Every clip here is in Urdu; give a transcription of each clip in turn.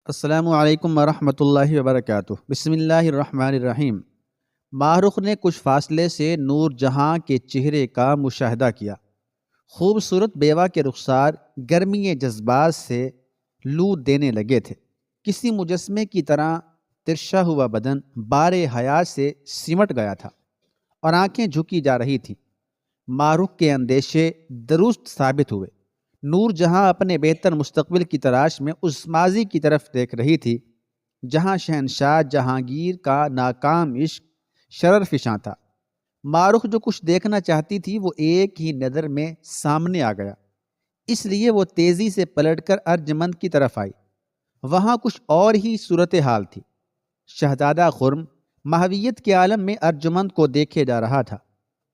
السلام علیکم ورحمۃ اللہ وبرکاتہ۔ بسم اللہ الرحمن الرحیم۔ ماہ رخ نے کچھ فاصلے سے نور جہاں کے چہرے کا مشاہدہ کیا۔ خوبصورت بیوہ کے رخسار گرمی جذبات سے لو دینے لگے تھے۔ کسی مجسمے کی طرح ترشا ہوا بدن بار حیات سے سمٹ گیا تھا اور آنکھیں جھکی جا رہی تھیں۔ ماہ رخ کے اندیشے درست ثابت ہوئے۔ نور جہاں اپنے بہتر مستقبل کی تلاش میں اس ماضی کی طرف دیکھ رہی تھی جہاں شہنشاہ جہانگیر کا ناکام عشق شرر فشاں تھا۔ ماہ رخ جو کچھ دیکھنا چاہتی تھی وہ ایک ہی نظر میں سامنے آ گیا، اس لیے وہ تیزی سے پلٹ کر ارجمند کی طرف آئی۔ وہاں کچھ اور ہی صورتحال تھی۔ شہزادہ خرم ماہویت کے عالم میں ارجمند کو دیکھے جا رہا تھا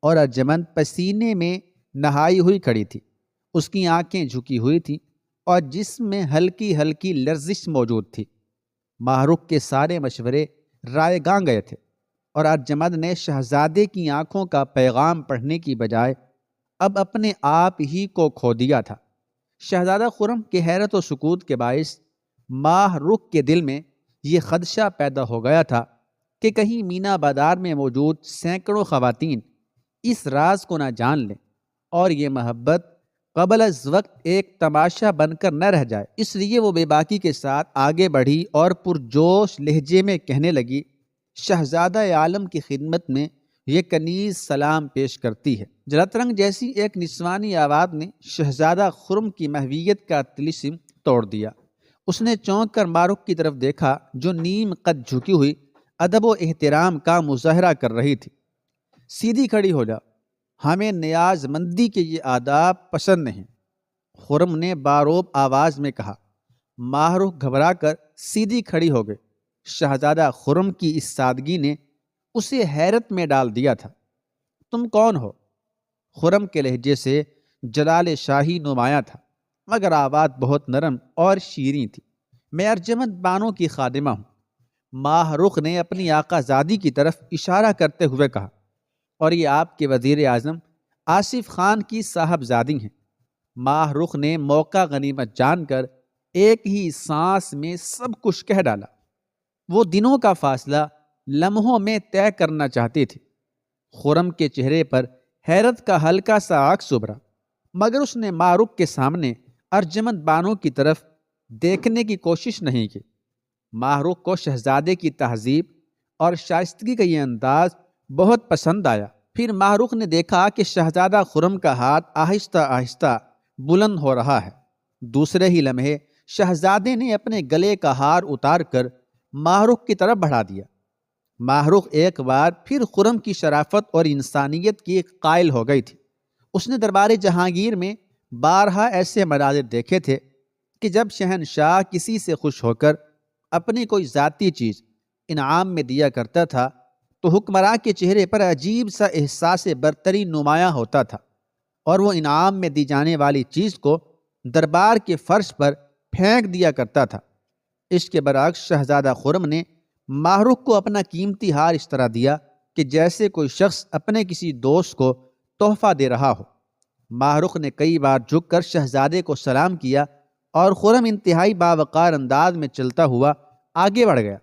اور ارجمند پسینے میں نہائی ہوئی کھڑی تھی۔ اس کی آنکھیں جھکی ہوئی تھیں اور جسم میں ہلکی ہلکی لرزش موجود تھی۔ ماہ رخ کے سارے مشورے رائے گاں گئے تھے اور ارجمند نے شہزادے کی آنکھوں کا پیغام پڑھنے کی بجائے اب اپنے آپ ہی کو کھو دیا تھا۔ شہزادہ خرم کے حیرت و سکوت کے باعث ماہ رخ کے دل میں یہ خدشہ پیدا ہو گیا تھا کہ کہیں مینا بازار میں موجود سینکڑوں خواتین اس راز کو نہ جان لیں اور یہ محبت قبل از وقت ایک تماشا بن کر نہ رہ جائے۔ اس لیے وہ بے باکی کے ساتھ آگے بڑھی اور پرجوش لہجے میں کہنے لگی، شہزادہ عالم کی خدمت میں یہ کنیز سلام پیش کرتی ہے۔ جلترنگ جیسی ایک نسوانی آواز نے شہزادہ خرم کی محویت کا طلسم توڑ دیا۔ اس نے چونک کر ماہ رخ کی طرف دیکھا جو نیم قد جھکی ہوئی ادب و احترام کا مظاہرہ کر رہی تھی۔ سیدھی کھڑی ہو جا، ہمیں نیاز مندی کے یہ آداب پسند نہیں، خرم نے باروب آواز میں کہا۔ ماہ رخ گھبرا کر سیدھی کھڑی ہو گئی۔ شہزادہ خرم کی اس سادگی نے اسے حیرت میں ڈال دیا تھا۔ تم کون ہو؟ خرم کے لہجے سے جلال شاہی نمایاں تھا مگر آواز بہت نرم اور شیریں تھی۔ میں ارجمند بانو کی خادمہ ہوں، ماہ رخ نے اپنی آقا زادی کی طرف اشارہ کرتے ہوئے کہا، اور یہ آپ کے وزیر اعظم آصف خان کی صاحبزادی ہیں۔ ماہ رخ نے موقع غنیمت جان کر ایک ہی سانس میں سب کچھ کہہ ڈالا۔ وہ دنوں کا فاصلہ لمحوں میں طے کرنا چاہتی تھی۔ خرم کے چہرے پر حیرت کا ہلکا سا عکس ابھرا مگر اس نے ماہ رخ کے سامنے ارجمند بانو کی طرف دیکھنے کی کوشش نہیں کی۔ ماہ رخ کو شہزادے کی تہذیب اور شائستگی کا یہ انداز بہت پسند آیا۔ پھر ماہ رخ نے دیکھا کہ شہزادہ خرم کا ہاتھ آہستہ آہستہ بلند ہو رہا ہے۔ دوسرے ہی لمحے شہزادے نے اپنے گلے کا ہار اتار کر ماہ رخ کی طرف بڑھا دیا۔ ماہ رخ ایک بار پھر خرم کی شرافت اور انسانیت کی قائل ہو گئی تھی۔ اس نے دربار جہانگیر میں بارہا ایسے مناظر دیکھے تھے کہ جب شہنشاہ کسی سے خوش ہو کر اپنی کوئی ذاتی چیز انعام میں دیا کرتا تھا تو حکمراں کے چہرے پر عجیب سا احساس برتری نمایاں ہوتا تھا اور وہ انعام میں دی جانے والی چیز کو دربار کے فرش پر پھینک دیا کرتا تھا۔ اس کے برعکس شہزادہ خرم نے ماہ رخ کو اپنا قیمتی ہار اس طرح دیا کہ جیسے کوئی شخص اپنے کسی دوست کو تحفہ دے رہا ہو۔ ماہ رخ نے کئی بار جھک کر شہزادے کو سلام کیا اور خرم انتہائی باوقار انداز میں چلتا ہوا آگے بڑھ گیا۔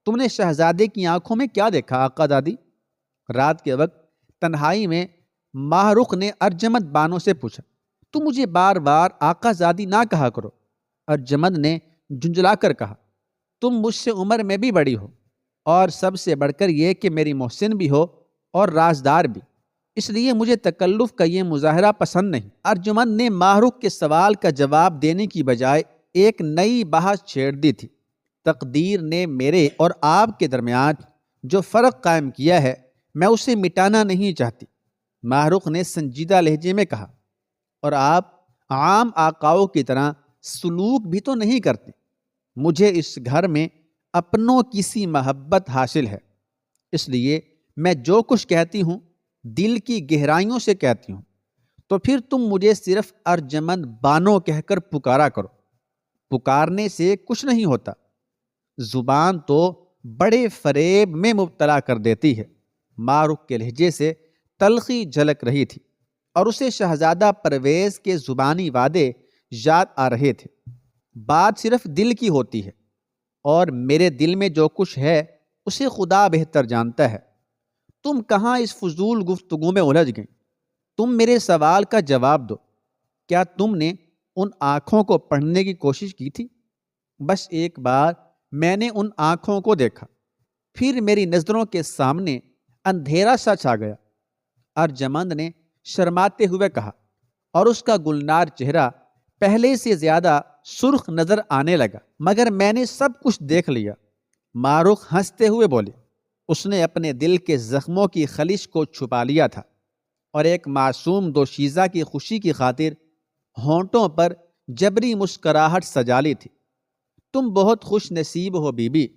تم نے شہزادے کی آنکھوں میں کیا دیکھا آقا دادی؟ رات کے وقت تنہائی میں ماہ رخ نے ارجمند بانو سے پوچھا۔ تم مجھے بار بار آقا زادی نہ کہا کرو، ارجمند نے جھنجھلا کر کہا۔ تم مجھ سے عمر میں بھی بڑی ہو اور سب سے بڑھ کر یہ کہ میری محسن بھی ہو اور رازدار بھی، اس لیے مجھے تکلف کا یہ مظاہرہ پسند نہیں۔ ارجمند نے ماہ رخ کے سوال کا جواب دینے کی بجائے ایک نئی بحث چھیڑ دی تھی۔ تقدیر نے میرے اور آپ کے درمیان جو فرق قائم کیا ہے میں اسے مٹانا نہیں چاہتی، ماہ رخ نے سنجیدہ لہجے میں کہا، اور آپ عام آقاؤں کی طرح سلوک بھی تو نہیں کرتے۔ مجھے اس گھر میں اپنوں کی سی محبت حاصل ہے، اس لیے میں جو کچھ کہتی ہوں دل کی گہرائیوں سے کہتی ہوں۔ تو پھر تم مجھے صرف ارجمند بانو کہہ کر پکارا کرو۔ پکارنے سے کچھ نہیں ہوتا، زبان تو بڑے فریب میں مبتلا کر دیتی ہے۔ ماہ رخ کے لہجے سے تلخی جھلک رہی تھی اور اسے شہزادہ پرویز کے زبانی وعدے یاد آ رہے تھے۔ بات صرف دل کی ہوتی ہے، اور میرے دل میں جو کچھ ہے اسے خدا بہتر جانتا ہے۔ تم کہاں اس فضول گفتگو میں الجھ گئیں؟ تم میرے سوال کا جواب دو۔ کیا تم نے ان آنکھوں کو پڑھنے کی کوشش کی تھی؟ بس ایک بار میں نے ان آنکھوں کو دیکھا، پھر میری نظروں کے سامنے اندھیرا سا چھا گیا۔ ارجمند نے شرماتے ہوئے کہا، اور اس کا گلنار چہرہ پہلے سے زیادہ سرخ نظر آنے لگا۔ مگر میں نے سب کچھ دیکھ لیا۔ ماہ رخ ہنستے ہوئے بولے۔ اس نے اپنے دل کے زخموں کی خلش کو چھپا لیا تھا اور ایک معصوم دوشیزہ کی خوشی کی خاطر ہونٹوں پر جبری مسکراہٹ سجا لی تھی۔ تم بہت خوش نصیب ہو بی بی،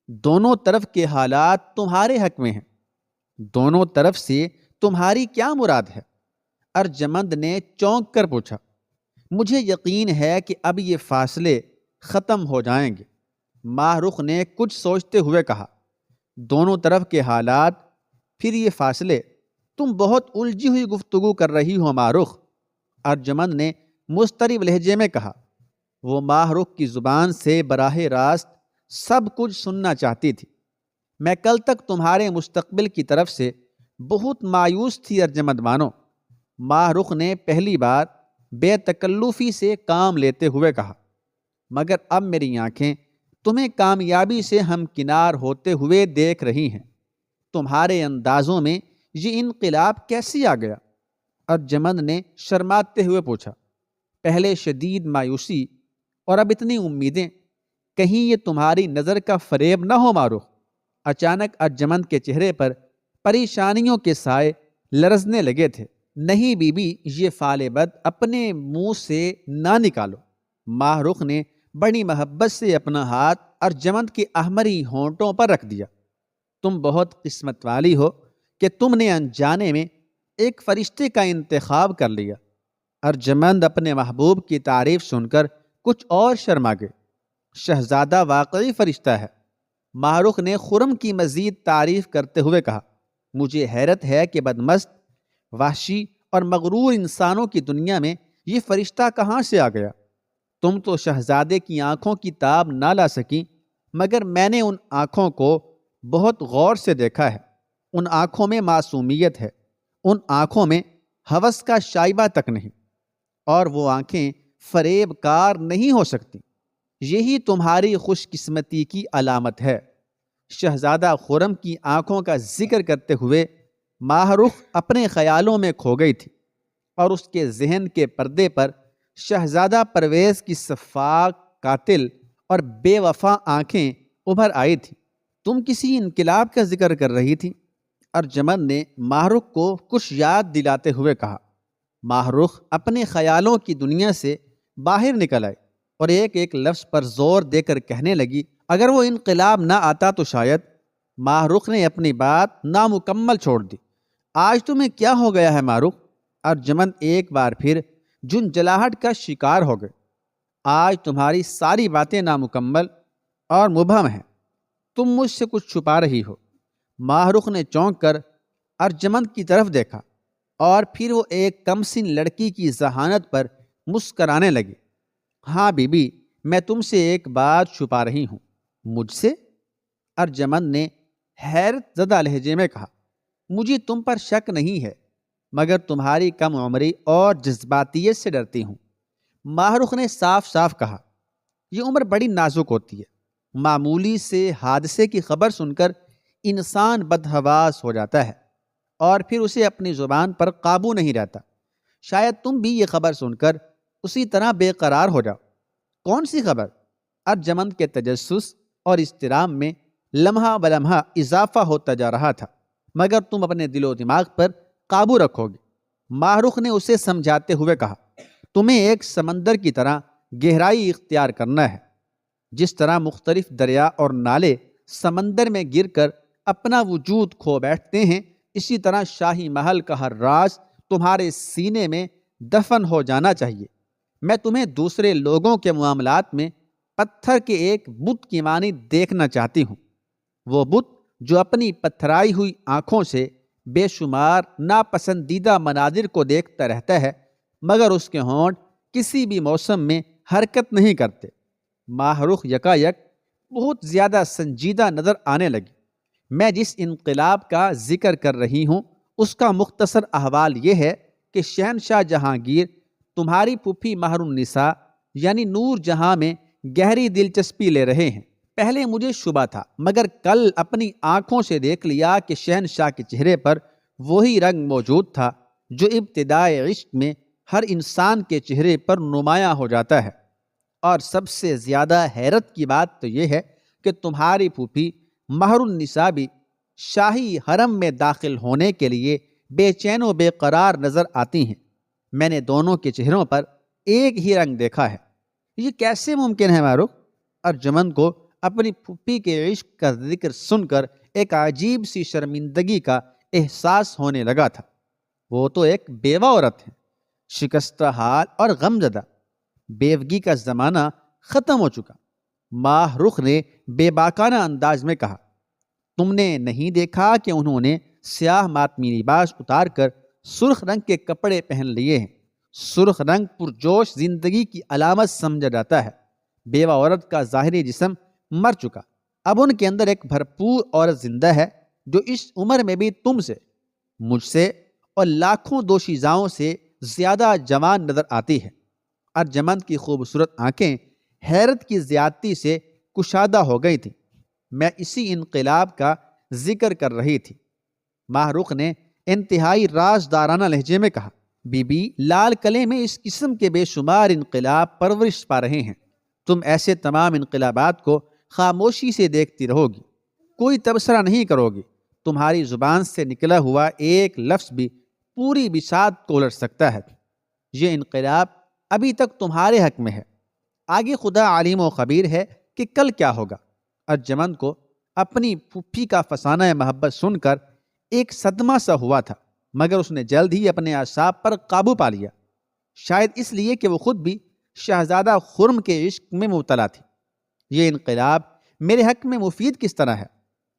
دونوں طرف کے حالات تمہارے حق میں ہیں۔ دونوں طرف سے تمہاری کیا مراد ہے؟ ارجمند نے چونک کر پوچھا۔ مجھے یقین ہے کہ اب یہ فاصلے ختم ہو جائیں گے۔ ماہ رخ نے کچھ سوچتے ہوئے کہا، دونوں طرف کے حالات، پھر یہ فاصلے، تم بہت الجھی ہوئی گفتگو کر رہی ہو ماہ رخ۔ ارجمند نے مضطرب لہجے میں کہا۔ وہ ماہ رخ کی زبان سے براہ راست سب کچھ سننا چاہتی تھی۔ میں کل تک تمہارے مستقبل کی طرف سے بہت مایوس تھی ارجمند بانو۔ ماہ رخ نے پہلی بار بے تکلفی سے کام لیتے ہوئے کہا، مگر اب میری آنکھیں تمہیں کامیابی سے ہمکنار ہوتے ہوئے دیکھ رہی ہیں۔ تمہارے اندازوں میں یہ انقلاب کیسے آ گیا؟ ارجمند نے شرماتے ہوئے پوچھا۔ پہلے شدید مایوسی اور اب اتنی امیدیں، کہیں یہ تمہاری نظر کا فریب نہ ہو ماہ رخ؟ اچانک ارجمند کے چہرے پر پریشانیوں کے سائے لرزنے لگے تھے۔ نہیں بی بی، یہ فال بد اپنے منہ سے نہ نکالو۔ ماہ رخ نے بڑی محبت سے اپنا ہاتھ ارجمند کے احمری ہونٹوں پر رکھ دیا۔ تم بہت قسمت والی ہو کہ تم نے انجانے میں ایک فرشتے کا انتخاب کر لیا۔ ارجمند اپنے محبوب کی تعریف سن کر کچھ اور شرما گئے۔ شہزادہ واقعی فرشتہ ہے۔ ماہ رخ نے خرم کی مزید تعریف کرتے ہوئے کہا، مجھے حیرت ہے کہ بدمست، وحشی اور مغرور انسانوں کی دنیا میں یہ فرشتہ کہاں سے آ گیا؟ تم تو شہزادے کی آنکھوں کی تاب نہ لا سکی، مگر میں نے ان آنکھوں کو بہت غور سے دیکھا ہے۔ ان آنکھوں میں معصومیت ہے، ان آنکھوں میں ہوس کا شائبہ تک نہیں، اور وہ آنکھیں فریب کار نہیں ہو سکتی۔ یہی تمہاری خوش قسمتی کی علامت ہے۔ شہزادہ خرم کی آنکھوں کا ذکر کرتے ہوئے ماہ رخ اپنے خیالوں میں کھو گئی تھی، اور اس کے ذہن کے پردے پر شہزادہ پرویز کی شفاف، قاتل اور بے وفا آنکھیں ابھر آئی تھیں۔ تم کسی انقلاب کا ذکر کر رہی تھی؟ ارجمند نے ماہ رخ کو کچھ یاد دلاتے ہوئے کہا۔ ماہ رخ اپنے خیالوں کی دنیا سے باہر نکل آئے اور ایک ایک لفظ پر زور دے کر کہنے لگی، اگر وہ انقلاب نہ آتا تو شاید۔ ماہ رخ نے اپنی بات نامکمل چھوڑ دی۔ آج تمہیں کیا ہو گیا ہے ماہ رخ؟ ارجمند ایک بار پھر جنجلاہٹ کا شکار ہو گئے۔ آج تمہاری ساری باتیں نامکمل اور مبہم ہیں۔ تم مجھ سے کچھ چھپا رہی ہو۔ ماہ رخ نے چونک کر ارجمند کی طرف دیکھا اور پھر وہ ایک کمسن لڑکی کی ذہانت پر مسکرانے لگی۔ ہاں بی بی، میں تم سے ایک بات چھپا رہی ہوں۔ مجھ سے؟ ارجمند نے حیرت زدہ لہجے میں کہا، مجھے تم پر شک نہیں ہے، مگر تمہاری کم عمری اور جذباتیت سے ڈرتی ہوں۔ ماہ رخ نے صاف صاف کہا، یہ عمر بڑی نازک ہوتی ہے۔ معمولی سے حادثے کی خبر سن کر انسان بدحواس ہو جاتا ہے اور پھر اسے اپنی زبان پر قابو نہیں رہتا۔ شاید تم بھی یہ خبر سن کر اسی طرح بے قرار ہو جاؤ۔ کون سی خبر؟ ارجمند کے تجسس اور اضطراب میں لمحہ بلمحہ اضافہ ہوتا جا رہا تھا۔ مگر تم اپنے دل و دماغ پر قابو رکھو گے۔ ماہ رخ نے اسے سمجھاتے ہوئے کہا، تمہیں ایک سمندر کی طرح گہرائی اختیار کرنا ہے۔ جس طرح مختلف دریا اور نالے سمندر میں گر کر اپنا وجود کھو بیٹھتے ہیں، اسی طرح شاہی محل کا ہر راز تمہارے سینے میں دفن ہو جانا چاہیے۔ میں تمہیں دوسرے لوگوں کے معاملات میں پتھر کے ایک بت کی مانند دیکھنا چاہتی ہوں۔ وہ بت جو اپنی پتھرائی ہوئی آنکھوں سے بے شمار ناپسندیدہ مناظر کو دیکھتا رہتا ہے، مگر اس کے ہونٹ کسی بھی موسم میں حرکت نہیں کرتے۔ ماہ رخ یکا یک بہت زیادہ سنجیدہ نظر آنے لگی۔ میں جس انقلاب کا ذکر کر رہی ہوں اس کا مختصر احوال یہ ہے کہ شہنشاہ جہانگیر تمہاری پھوپھی مہر النساء یعنی نور جہاں میں گہری دلچسپی لے رہے ہیں۔ پہلے مجھے شبہ تھا، مگر کل اپنی آنکھوں سے دیکھ لیا کہ شہنشاہ کے چہرے پر وہی رنگ موجود تھا جو ابتدائے عشق میں ہر انسان کے چہرے پر نمایاں ہو جاتا ہے۔ اور سب سے زیادہ حیرت کی بات تو یہ ہے کہ تمہاری پھوپھی مہر النساء بھی شاہی حرم میں داخل ہونے کے لیے بے چین و بے قرار نظر آتی ہیں۔ میں نے دونوں کے چہروں پر ایک ہی رنگ دیکھا ہے۔ یہ کیسے ممکن ہے ماروخ؟ ارجمند کو اپنی پھوپھی کے عشق کا ذکر سن کر ایک عجیب سی شرمندگی کا احساس ہونے لگا تھا۔ وہ تو ایک بیوہ عورت ہے، شکستہ حال اور غمزدہ۔ بیوگی کا زمانہ ختم ہو چکا۔ ماہ رخ نے بے باکانہ انداز میں کہا، تم نے نہیں دیکھا کہ انہوں نے سیاہ ماتمی لباس اتار کر سرخ رنگ کے کپڑے پہن لیے ہیں؟ سرخ رنگ پرجوش زندگی کی علامت سمجھا جاتا ہے۔ بیوہ عورت کا ظاہری جسم مر چکا، اب ان کے اندر ایک بھرپور عورت زندہ ہے جو اس عمر میں بھی تم سے، مجھ سے اور لاکھوں دوشیزاؤں سے زیادہ جوان نظر آتی ہے۔ ارجمند کی خوبصورت آنکھیں حیرت کی زیادتی سے کشادہ ہو گئی تھیں۔ میں اسی انقلاب کا ذکر کر رہی تھی۔ ماہ رخ نے انتہائی رازدارانہ لہجے میں کہا، بی بی، لال قلعے میں اس قسم کے بے شمار انقلاب پرورش پا رہے ہیں۔ تم ایسے تمام انقلابات کو خاموشی سے دیکھتی رہو گی، کوئی تبصرہ نہیں کرو گی۔ تمہاری زبان سے نکلا ہوا ایک لفظ بھی پوری بساط کو الٹ سکتا ہے۔ یہ انقلاب ابھی تک تمہارے حق میں ہے، آگے خدا علیم و خبیر ہے کہ کل کیا ہوگا۔ ارجمند کو اپنی پھوپھی کا فسانہ محبت سن کر ایک صدمہ سا ہوا تھا، مگر اس نے جلد ہی اپنے اعصاب پر قابو پا لیا، شاید اس لیے کہ وہ خود بھی شہزادہ خرم کے عشق میں مبتلا تھی۔ یہ انقلاب میرے حق میں مفید کس طرح ہے؟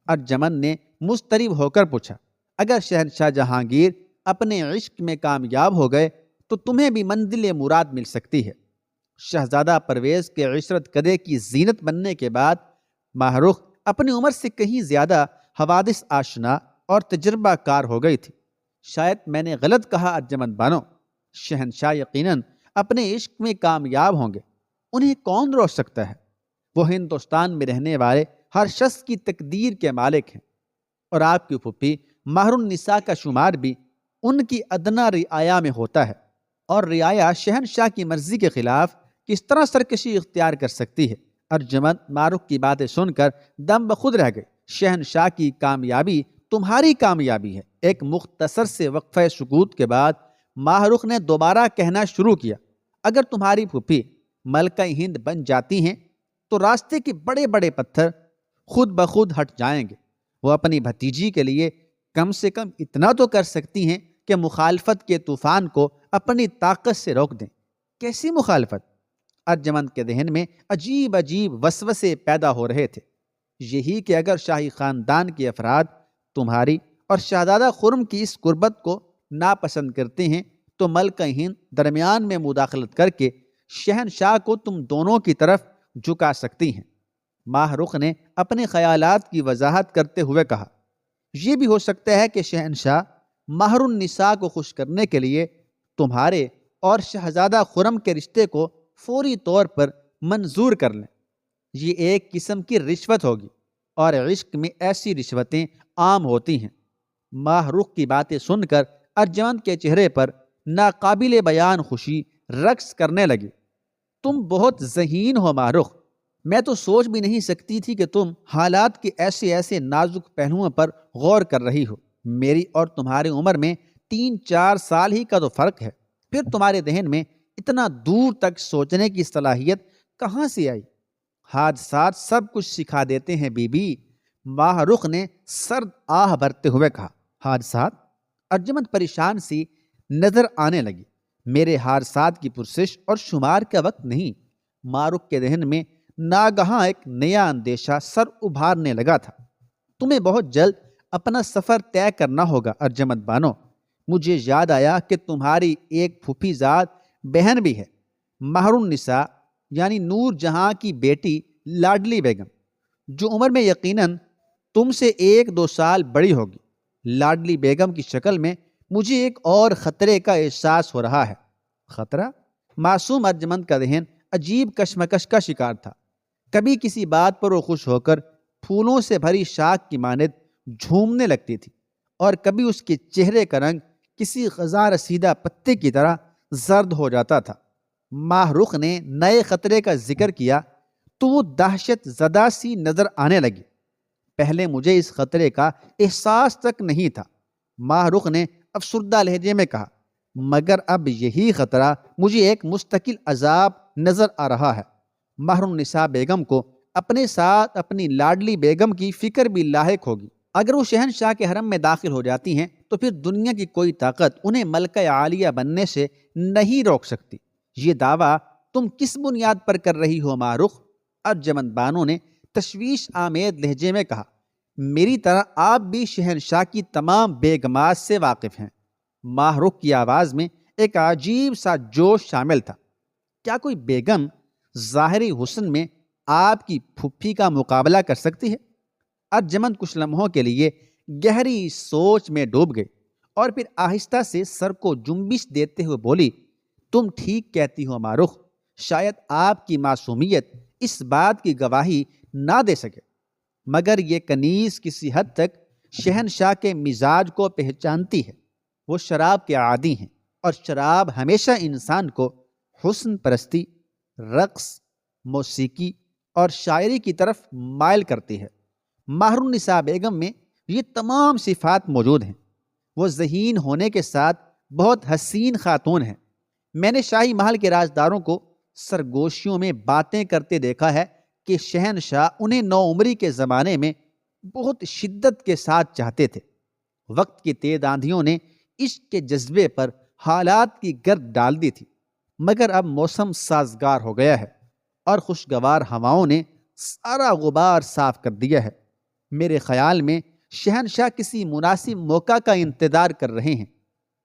ارجمند نے مضطرب ہو کر پوچھا۔ اگر شہنشاہ جہانگیر اپنے عشق میں کامیاب ہو گئے تو تمہیں بھی منزل مراد مل سکتی ہے۔ شہزادہ پرویز کے عشرت کدے کی زینت بننے کے بعد ماہ رخ اپنی عمر سے کہیں زیادہ حوادث آشنا اور تجربہ کار ہو گئی تھی۔ شاید میں نے غلط کہا ارجمند بانو، شہنشاہ یقیناً اپنے عشق میں کامیاب ہوں گے، انہیں کون روک سکتا ہے؟ وہ ہندوستان میں رہنے والے ہر شخص کی تقدیر کے مالک ہیں، اور آپ کی پھوپھی مہر النساء کا شمار بھی ان کی ادنا رعایا میں ہوتا ہے، اور رعایا شہنشاہ کی مرضی کے خلاف کس طرح سرکشی اختیار کر سکتی ہے؟ ارجمند ماہ رخ کی باتیں سن کر دم بخود رہ گئے۔ شہنشاہ کی کامیابی تمہاری کامیابی ہے۔ ایک مختصر سے وقفہ سکوت کے بعد ماہ رخ نے دوبارہ کہنا شروع کیا، اگر تمہاری پھوپھی ملکہ ہند بن جاتی ہیں تو راستے کے بڑے بڑے پتھر خود بخود ہٹ جائیں گے۔ وہ اپنی بھتیجی کے لیے کم سے کم اتنا تو کر سکتی ہیں کہ مخالفت کے طوفان کو اپنی طاقت سے روک دیں۔ کیسی مخالفت؟ ارجمند کے ذہن میں عجیب عجیب وسوسے پیدا ہو رہے تھے۔ یہی کہ اگر شاہی خاندان کے افراد تمہاری اور شہزادہ خرم کی اس قربت کو ناپسند کرتے ہیں تو ملکہ ہند درمیان میں مداخلت کر کے شہنشاہ کو تم دونوں کی طرف جھکا سکتی ہیں۔ ماہ رخ نے اپنے خیالات کی وضاحت کرتے ہوئے کہا، یہ بھی ہو سکتا ہے کہ شہنشاہ مہر النساء کو خوش کرنے کے لیے تمہارے اور شہزادہ خرم کے رشتے کو فوری طور پر منظور کر لیں۔ یہ ایک قسم کی رشوت ہوگی، اور عشق میں ایسی رشوتیں عام ہوتی ہیں۔ ماہ رخ کی باتیں سن کر ارجمند کے چہرے پر ناقابل بیان خوشی رقص کرنے لگی۔ تم بہت ذہین ہو ماہ رخ، میں تو سوچ بھی نہیں سکتی تھی کہ تم حالات کے ایسے نازک پہلوؤں پر غور کر رہی ہو۔ میری اور تمہاری عمر میں 3-4 سال ہی کا تو فرق ہے، پھر تمہارے ذہن میں اتنا دور تک سوچنے کی صلاحیت کہاں سے آئی؟ حادثات سب کچھ سکھا دیتے ہیں بی بی، ماہ رخ نے سرد آہ بھرتے ہوئے کہا۔ حادثات؟ ارجمند پریشان سی نظر آنے لگی۔ میرے حادثات کی پرسش اور شمار کا وقت نہیں۔ ماہ رخ کے ذہن میں ناگہاں ایک نیا اندیشہ سر ابھارنے لگا تھا۔ تمہیں بہت جلد اپنا سفر طے کرنا ہوگا ارجمند بانو۔ مجھے یاد آیا کہ تمہاری ایک پھوپھی زاد بہن بھی ہے، مہر النساء یعنی نور جہاں کی بیٹی لاڈلی بیگم۔ جو عمر میں یقیناً تم سے 1-2 سال بڑی ہوگی۔ لاڈلی بیگم کی شکل میں مجھے ایک اور خطرے کا احساس ہو رہا ہے۔ خطرہ؟ معصوم ارجمند کا ذہن عجیب کشمکش کا شکار تھا۔ کبھی کسی بات پر وہ خوش ہو کر پھولوں سے بھری شاخ کی مانند جھومنے لگتی تھی، اور کبھی اس کے چہرے کا رنگ کسی خزاں رسیدہ پتے کی طرح زرد ہو جاتا تھا۔ ماہ رخ نے نئے خطرے کا ذکر کیا تو وہ دہشت زدہ سی نظر آنے لگی۔ پہلے مجھے اس خطرے کا احساس تک نہیں تھا، ماہ رخ نے افسردہ لہجے میں کہا، مگر اب یہی خطرہ مجھے ایک مستقل عذاب نظر آ رہا ہے۔ مہر النساء بیگم کو اپنے ساتھ اپنی لاڈلی بیگم کی فکر بھی لاحق ہوگی۔ اگر وہ شہنشاہ کے حرم میں داخل ہو جاتی ہیں تو پھر دنیا کی کوئی طاقت انہیں ملکہ عالیہ بننے سے نہیں روک سکتی۔ یہ دعویٰ تم کس بنیاد پر کر رہی ہو ماہ رخ؟ ارجمند بانو نے تشویش آمیز لہجے میں کہا، میری طرح آپ بھی شہنشاہ کی تمام بیگمات سے واقف ہیں۔ ماہ رخ کی آواز میں ایک عجیب سا جوش شامل تھا۔ کیا کوئی بیگم ظاہری حسن میں آپ کی پھپھی کا مقابلہ کر سکتی ہے؟ ارجمند کچھ لمحوں کے لیے گہری سوچ میں ڈوب گئے اور پھر آہستہ سے سر کو جنبش دیتے ہوئے بولی، تم ٹھیک کہتی ہو ماہ رخ، شاید آپ کی معصومیت اس بات کی گواہی نہ دے سکے، مگر یہ کنیز کسی حد تک شہنشاہ کے مزاج کو پہچانتی ہے۔ وہ شراب کے عادی ہیں، اور شراب ہمیشہ انسان کو حسن پرستی، رقص، موسیقی اور شاعری کی طرف مائل کرتی ہے۔ مہر النساء بیگم میں یہ تمام صفات موجود ہیں۔ وہ ذہین ہونے کے ساتھ بہت حسین خاتون ہیں۔ میں نے شاہی محل کے رازداروں کو سرگوشیوں میں باتیں کرتے دیکھا ہے کہ شہنشاہ انہیں نوعمری کے زمانے میں بہت شدت کے ساتھ چاہتے تھے۔ وقت کی تیز آندھیوں نے عشق کے جذبے پر حالات کی گرد ڈال دی تھی، مگر اب موسم سازگار ہو گیا ہے اور خوشگوار ہواؤں نے سارا غبار صاف کر دیا ہے۔ میرے خیال میں شہنشاہ کسی مناسب موقع کا انتظار کر رہے ہیں،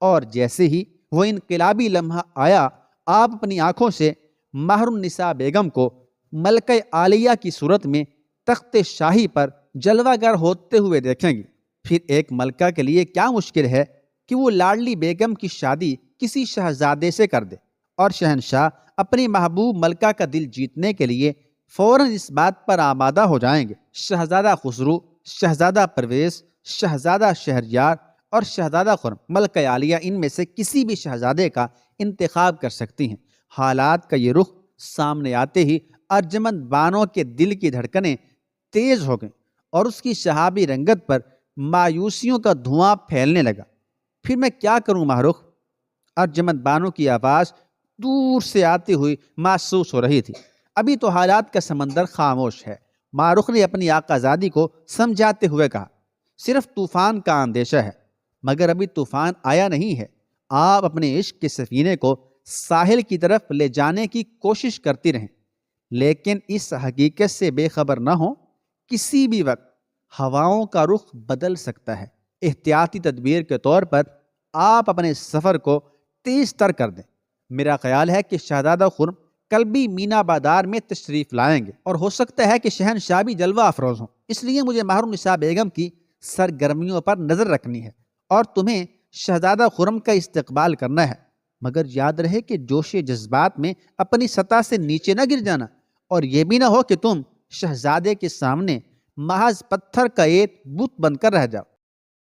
اور جیسے ہی وہ انقلابی لمحہ آیا، آپ اپنی آنکھوں سے مہر النساء بیگم کو ملکہ عالیہ کی صورت میں تخت شاہی پر جلوہ گر ہوتے ہوئے دیکھیں گی۔ پھر ایک ملکہ کے لیے کیا مشکل ہے کہ وہ لاڈلی بیگم کی شادی کسی شہزادے سے کر دے، اور شہنشاہ اپنی محبوب ملکہ کا دل جیتنے کے لیے فوراً اس بات پر آمادہ ہو جائیں گے۔ شہزادہ خسرو، شہزادہ پرویز، شہزادہ شہریار اور شہزادہ خرم، ملکہ عالیہ ان میں سے کسی بھی شہزادے کا انتخاب کر سکتی ہیں۔ حالات کا یہ رخ سامنے آتے ہی ارجمند بانو کے دل کی دھڑکنیں تیز ہو گئیں اور اس کی شہابی رنگت پر مایوسیوں کا دھواں پھیلنے لگا۔ پھر میں کیا کروں ماہ رخ؟ ارجمند بانو کی آواز دور سے آتی ہوئی محسوس ہو رہی تھی۔ ابھی تو حالات کا سمندر خاموش ہے۔ ماہ رخ نے اپنی آقازادی کو سمجھاتے ہوئے کہا، صرف طوفان کا اندیشہ ہے، مگر ابھی طوفان آیا نہیں ہے۔ آپ اپنے عشق کے سفینے کو ساحل کی طرف لے جانے کی کوشش کرتی رہیں، لیکن اس حقیقت سے بے خبر نہ ہو، کسی بھی وقت ہواؤں کا رخ بدل سکتا ہے۔ احتیاطی تدبیر کے طور پر آپ اپنے سفر کو تیز تر کر دیں۔ میرا خیال ہے کہ شہزادہ خرم کل بھی مینا بازار میں تشریف لائیں گے، اور ہو سکتا ہے کہ شہنشاہ بھی جلوہ افروز ہوں۔ اس لیے مجھے مہر النساء بیگم کی سرگرمیوں پر نظر رکھنی ہے، اور تمہیں شہزادہ خرم کا استقبال کرنا ہے، مگر یاد رہے کہ جوش جذبات میں اپنی سطح سے نیچے نہ گر جانا، اور یہ بھی نہ ہو کہ تم شہزادے کے سامنے محض پتھر کا ایک بت بن کر رہ جاؤ۔